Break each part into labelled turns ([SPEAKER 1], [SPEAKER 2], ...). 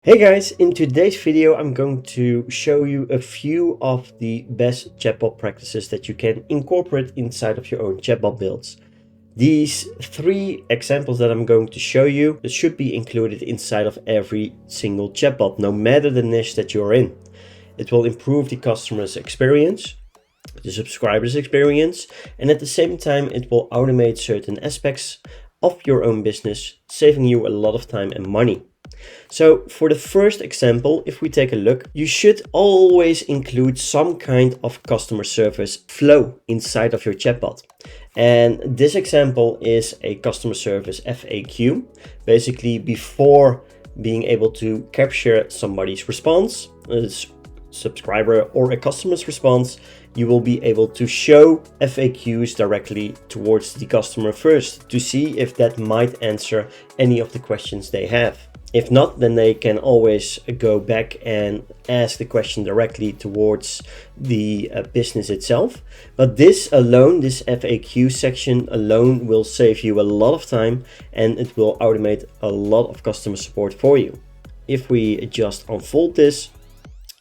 [SPEAKER 1] Hey guys, in today's video I'm going to show you a few of the best chatbot practices that you can incorporate inside of your own chatbot builds. These three examples that I'm going to show you should be included inside of every single chatbot, no matter the niche that you're in. It will improve the customer's experience, the subscriber's experience, and at the same time it will automate certain aspects of your own business, saving you a lot of time and money. So for the first example, if we take a look, you should always include some kind of customer service flow inside of your chatbot. And this example is a customer service FAQ. Basically, before being able to capture somebody's response, a subscriber or a customer's response, you will be able to show FAQs directly towards the customer first to see if that might answer any of the questions they have. If not, then they can always go back and ask the question directly towards the business itself. But this alone, this FAQ section alone, will save you a lot of time and it will automate a lot of customer support for you. If we just unfold this,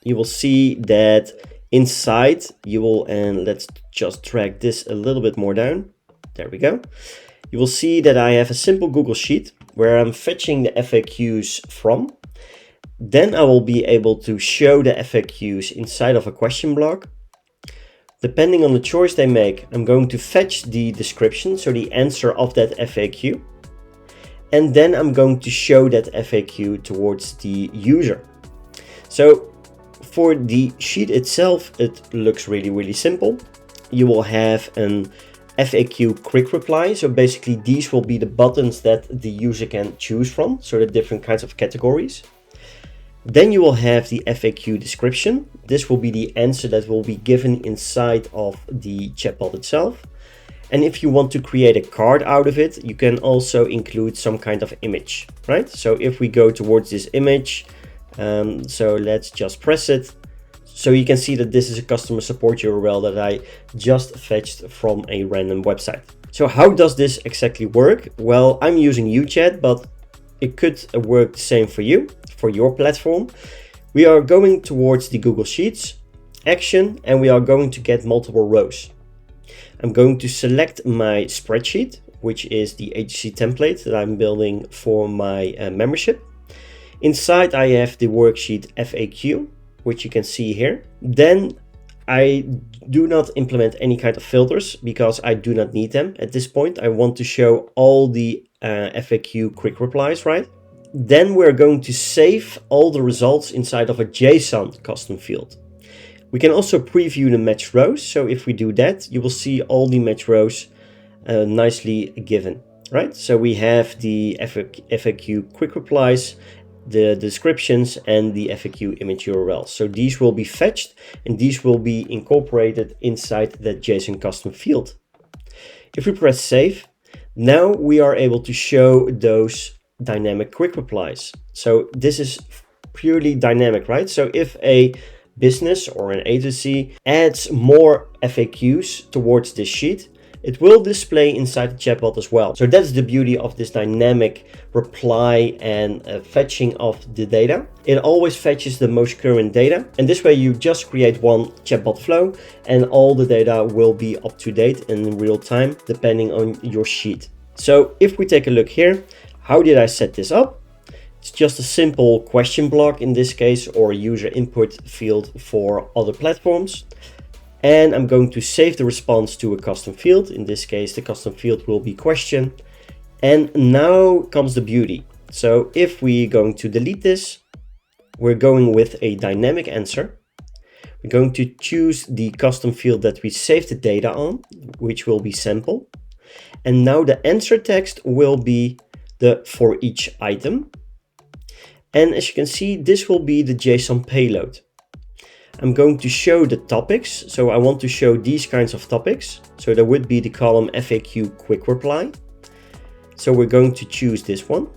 [SPEAKER 1] you will see that inside you will, and let's just drag this a little bit more down. There we go. You will see that I have a simple Google Sheet where I'm fetching the FAQs from. Then I will be able to show the FAQs inside of a question block. Depending on the choice they make, I'm going to fetch the description, so the answer of that FAQ. And then I'm going to show that FAQ towards the user. So for the sheet itself, it looks really simple. You will have an FAQ quick reply. So basically these will be the buttons that the user can choose from. So the different kinds of categories. Then you will have the FAQ description. This will be the answer that will be given inside of the chatbot itself. And if you want to create a card out of it, you can also include some kind of image, right? So if we go towards this image, so let's just press it. So you can see that this is a customer support URL that I just fetched from a random website. So how does this exactly work? Well, I'm using UChat, but it could work the same for you, for your platform. We are going towards the Google Sheets action and we are going to get multiple rows. I'm going to select my spreadsheet, which is the agency template that I'm building for my membership. Inside I have the worksheet FAQ, which you can see here. Then I do not implement any kind of filters because I do not need them at this point. I want to show all the FAQ quick replies, right? Then we're going to save all the results inside of a JSON custom field. We can also preview the match rows. So if we do that, you will see all the match rows nicely given, right? So we have the FAQ quick replies, the descriptions and the FAQ image URL. So these will be fetched and these will be incorporated inside that JSON custom field. If we press save, now we are able to show those dynamic quick replies. So this is purely dynamic, right? So if a business or an agency adds more FAQs towards this sheet, it will display inside the chatbot as well. So that's the beauty of this dynamic reply and fetching of the data. It always fetches the most current data. And this way you just create one chatbot flow and all the data will be up to date and in real time, depending on your sheet. So if we take a look here, how did I set this up? It's just a simple question block in this case, or a user input field for other platforms. And I'm going to save the response to a custom field. In this case, the custom field will be question. And now comes the beauty. So if we're going to delete this, we're going with a dynamic answer. We're going to choose the custom field that we saved the data on, which will be sample. And now the answer text will be the for each item. And as you can see, this will be the JSON payload. I'm going to show the topics. So I want to show these kinds of topics. So there would be the column FAQ quick reply. So we're going to choose this one.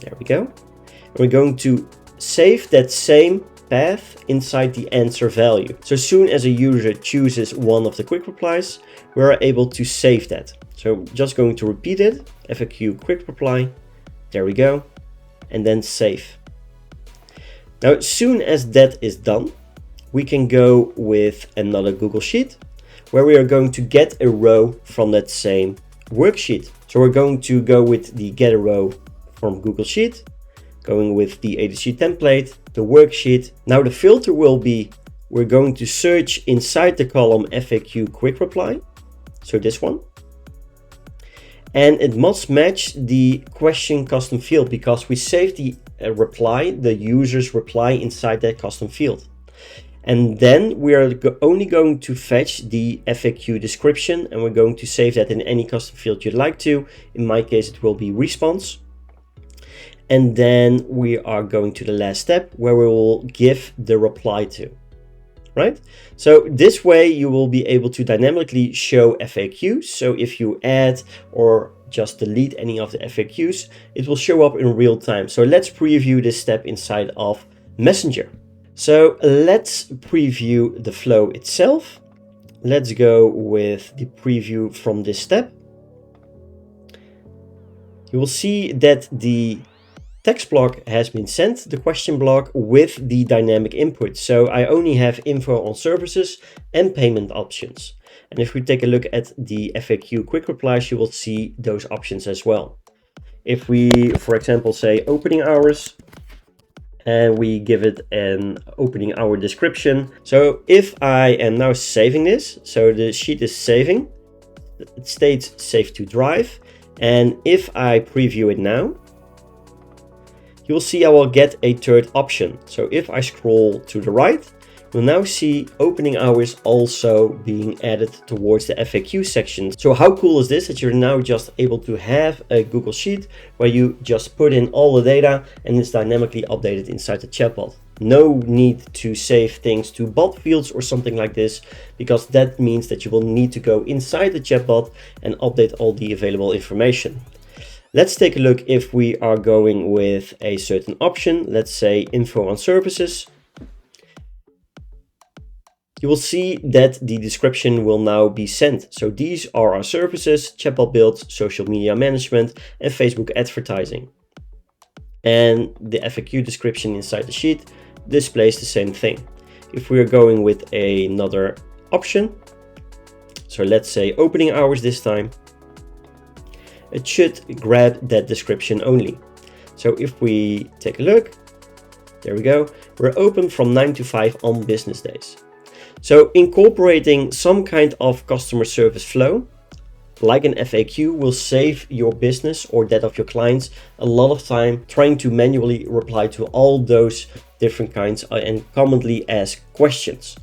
[SPEAKER 1] There we go. And we're going to save that same path inside the answer value. So as soon as a user chooses one of the quick replies, we're able to save that. So just going to repeat it, FAQ quick reply. There we go. And then save. Now, as soon as that is done, we can go with another Google Sheet where we are going to get a row from that same worksheet. So we're going to go with the get a row from Google Sheet, going with the ADC template, the worksheet. Now the filter will be, we're going to search inside the column FAQ quick reply. So this one. And it must match the question custom field because we saved the reply, the user's reply inside that custom field. And then we are only going to fetch the FAQ description, and we're going to save that in any custom field you'd like to. In my case, it will be response. And then we are going to the last step where we will give the reply to, right? So this way you will be able to dynamically show FAQs. So if you add or just delete any of the FAQs, it will show up in real time. So let's preview this step inside of Messenger. So let's preview the flow itself. Let's go with the preview from this step. You will see that the text block has been sent, the question block with the dynamic input. So I only have info on services and payment options. And if we take a look at the FAQ quick replies, you will see those options as well. If we, for example, say opening hours, and we give it an opening hour description. So if I am now saving this, so the sheet is saving, it states save to drive. And if I preview it now, you will see I will get a third option. So if I scroll to the right, you'll now see opening hours also being added towards the FAQ section. So how cool is this, that you're now just able to have a Google Sheet where you just put in all the data and it's dynamically updated inside the chatbot. No need to save things to bot fields or something like this, because that means that you will need to go inside the chatbot and update all the available information. Let's take a look if we are going with a certain option. Let's say info on services. You will see that the description will now be sent. So these are our services: chatbot build, social media management, and Facebook advertising. And the FAQ description inside the sheet displays the same thing. If we are going with another option, so let's say opening hours this time, it should grab that description only. So if we take a look, there we go. We're open from 9 to 5 on business days. So incorporating some kind of customer service flow, like an FAQ, will save your business or that of your clients a lot of time trying to manually reply to all those different kinds and commonly asked questions.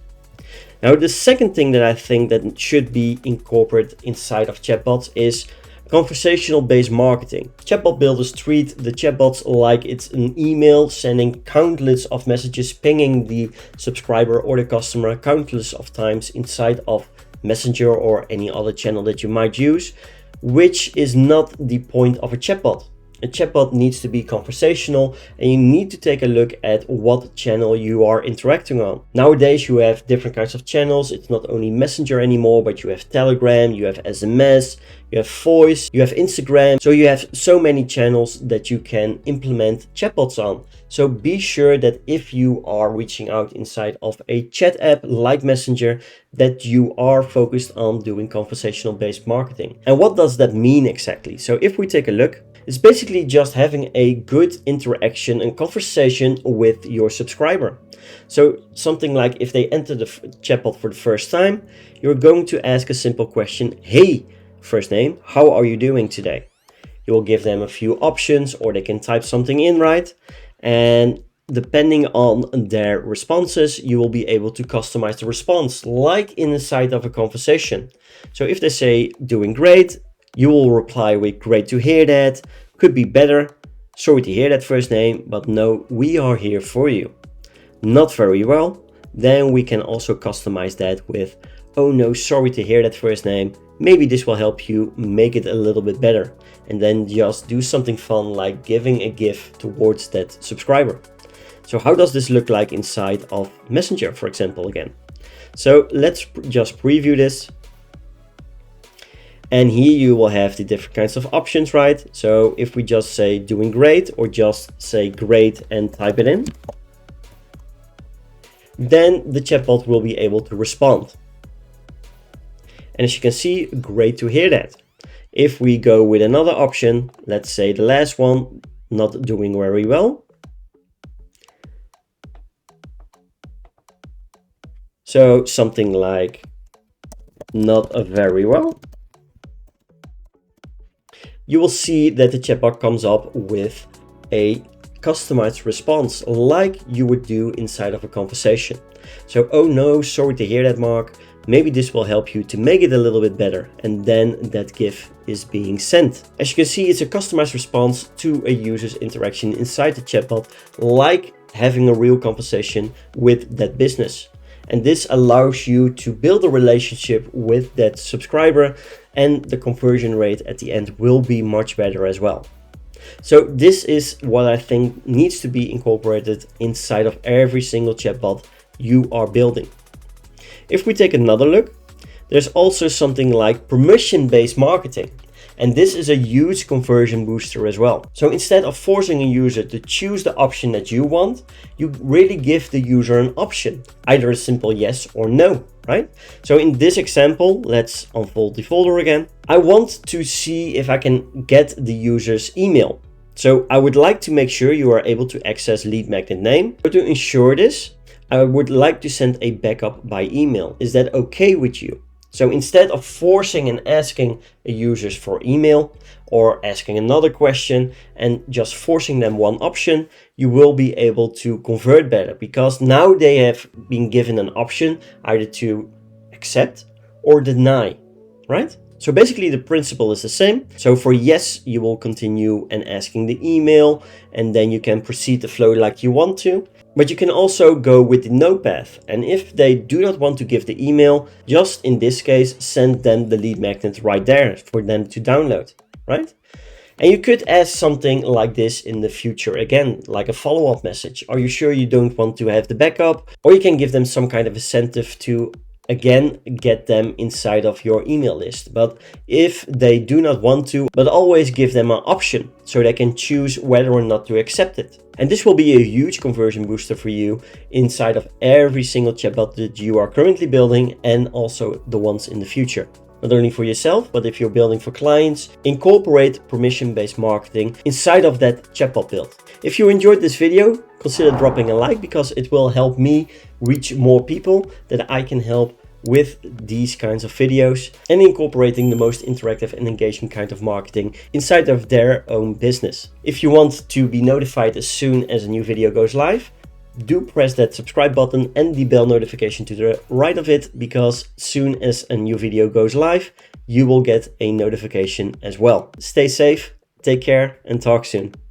[SPEAKER 1] Now, the second thing that I think that should be incorporated inside of chatbots is conversational based marketing. Chatbot builders treat the chatbots like it's an email, sending countless of messages, pinging the subscriber or the customer countless of times inside of Messenger or any other channel that you might use, which is not the point of a chatbot. A chatbot needs to be conversational, and you need to take a look at what channel you are interacting on. Nowadays you have different kinds of channels. It's not only Messenger anymore, but you have Telegram, you have SMS, you have voice, you have Instagram. So you have so many channels that you can implement chatbots on. So be sure that if you are reaching out inside of a chat app like Messenger, that you are focused on doing conversational based marketing. And what does that mean exactly? So if we take a look, it's basically just having a good interaction and conversation with your subscriber. So something like if they enter the chatbot for the first time, you're going to ask a simple question. Hey, first name, how are you doing today? You will give them a few options, or they can type something in, right? And depending on their responses, you will be able to customize the response like inside of a conversation. So if they say doing great, you will reply with great to hear that, could be better, sorry to hear that first name, but no, we are here for you. Not very well, then we can also customize that with, oh no, sorry to hear that first name, maybe this will help you make it a little bit better. And then just do something fun like giving a gift towards that subscriber. So how does this look like inside of Messenger, for example, again? So let's just preview this. And here you will have the different kinds of options, right? So if we just say doing great, or just say great and type it in, then the chatbot will be able to respond. And as you can see, great to hear that. If we go with another option, let's say the last one, not doing very well. So something like not very well. You will see that the chatbot comes up with a customized response like you would do inside of a conversation. So, oh no, sorry to hear that, Mark. Maybe this will help you to make it a little bit better. And then that GIF is being sent. As you can see, it's a customized response to a user's interaction inside the chatbot, like having a real conversation with that business. And this allows you to build a relationship with that subscriber, and the conversion rate at the end will be much better as well. So this is what I think needs to be incorporated inside of every single chatbot you are building. If we take another look, there's also something like permission-based marketing. And this is a huge conversion booster as well. So instead of forcing a user to choose the option that you want, you really give the user an option, either a simple yes or no, right? So in this example, let's unfold the folder again. I want to see if I can get the user's email. So I would like to make sure you are able to access lead magnet name. But to ensure this, I would like to send a backup by email. Is that okay with you? So instead of forcing and asking a users for email or asking another question and just forcing them one option, you will be able to convert better because now they have been given an option either to accept or deny, right? So basically the principle is the same. So for yes, you will continue and asking the email, and then you can proceed the flow like you want to. But you can also go with the no path. And if they do not want to give the email, just in this case, send them the lead magnet right there for them to download, right? And you could ask something like this in the future, again, like a follow-up message. Are you sure you don't want to have the backup? Or you can give them some kind of incentive to, again, get them inside of your email list. But if they do not want to, but always give them an option so they can choose whether or not to accept it. And this will be a huge conversion booster for you inside of every single chatbot that you are currently building and also the ones in the future. Not only for yourself, but if you're building for clients, incorporate permission-based marketing inside of that chatbot build. If you enjoyed this video, consider dropping a like because it will help me reach more people that I can help with these kinds of videos and incorporating the most interactive and engaging kind of marketing inside of their own business. If you want to be notified as soon as a new video goes live, do press that subscribe button and the bell notification to the right of it, because soon as a new video goes live, you will get a notification as well. Stay safe, take care, and talk soon.